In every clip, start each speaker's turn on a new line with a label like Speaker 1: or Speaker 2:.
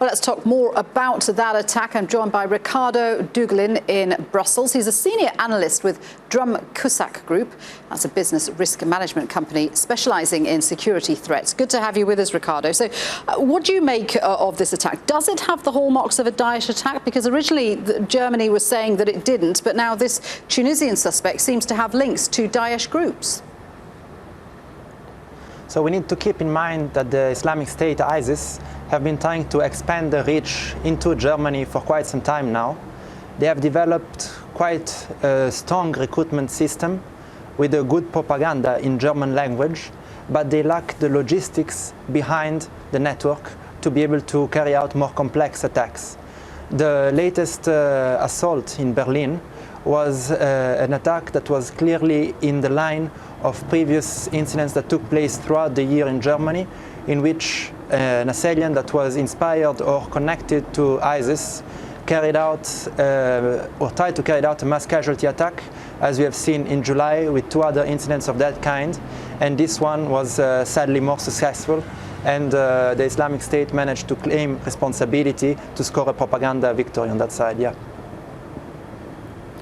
Speaker 1: Well, let's talk more about that attack. I'm joined by Riccardo Dugulin in Brussels. He's a senior analyst with Drum Cusack Group. That's a business risk management company specialising in security threats. Good to have you with us, Riccardo. So what do you make of this attack? Does it have the hallmarks of a Daesh attack? Because originally Germany was saying that it didn't, but now this Tunisian suspect seems to have links to Daesh groups.
Speaker 2: So we need to keep in mind that the Islamic State, ISIS, have been trying to expand their reach into Germany for quite some time now. They have developed quite a strong recruitment system with a good propaganda in German language, but they lack the logistics behind the network to be able to carry out more complex attacks. The latest assault in Berlin was an attack that was clearly in the line of previous incidents that took place throughout the year in Germany, in which an assailant that was inspired or connected to ISIS carried out or tried to carry out a mass casualty attack, as we have seen in July with 2 other incidents of that kind, and this one was sadly more successful, and the Islamic State managed to claim responsibility to score a propaganda victory on that side. Yeah.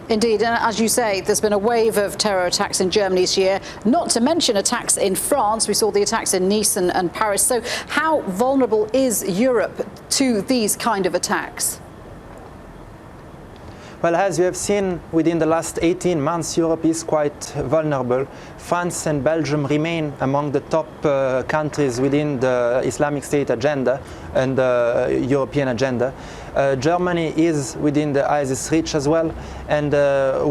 Speaker 1: Indeed, and as you say, there's been a wave of terror attacks in Germany this year, not to mention attacks in France. We saw the attacks in Nice and Paris. So how vulnerable is Europe to these kind of attacks?
Speaker 2: Well, as you have seen within the last 18 months, Europe is quite vulnerable. France and Belgium remain among the top countries within the Islamic State agenda and the European agenda. Germany is within the ISIS reach as well, and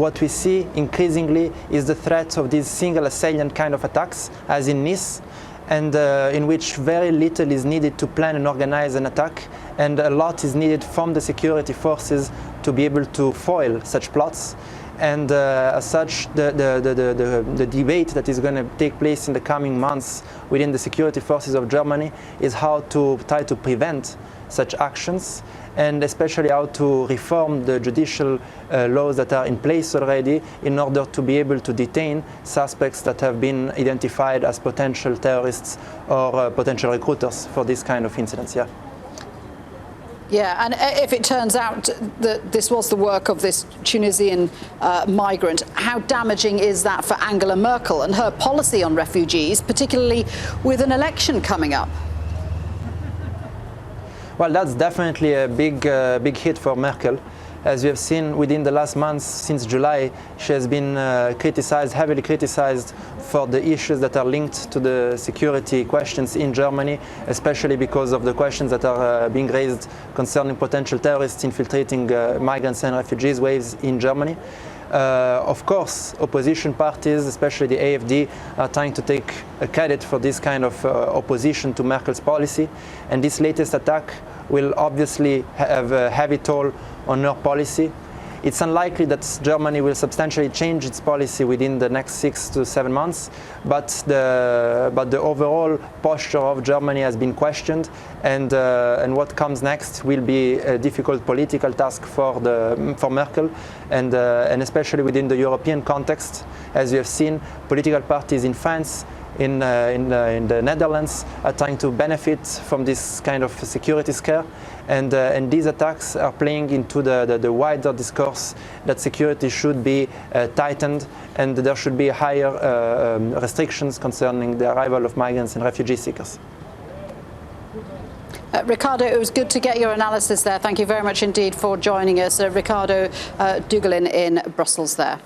Speaker 2: what we see increasingly is the threat of these single assailant kind of attacks, as in Nice, and in which very little is needed to plan and organize an attack, and a lot is needed from the security forces to be able to foil such plots. And as such, the debate that is going to take place in the coming months within the security forces of Germany is how to try to prevent such actions, and especially how to reform the judicial laws that are in place already in order to be able to detain suspects that have been identified as potential terrorists or potential recruiters for this kind of incidents. Yeah.
Speaker 1: Yeah, and if it turns out that this was the work of this Tunisian migrant, how damaging is that for Angela Merkel and her policy on refugees, particularly with an election coming up?
Speaker 2: Well, that's definitely a big hit for Merkel. As we have seen within the last months, since July, she has been heavily criticized for the issues that are linked to the security questions in Germany, especially because of the questions that are being raised concerning potential terrorists infiltrating migrants and refugees waves in Germany. Of course, opposition parties, especially the AfD, are trying to take credit for this kind of opposition to Merkel's policy, and this latest attack will obviously have a heavy toll on her policy. It's unlikely that Germany will substantially change its policy within the next 6 to 7 months, but the overall posture of Germany has been questioned, and what comes next will be a difficult political task for Merkel, and especially within the European context. As we have seen, political parties in France, in the Netherlands, are trying to benefit from this kind of security scare, and these attacks are playing into the wider discourse that security should be tightened, and there should be higher restrictions concerning the arrival of migrants and refugee seekers.
Speaker 1: Riccardo, it was good to get your analysis there. Thank you very much indeed for joining us. Riccardo Dugulin in Brussels there.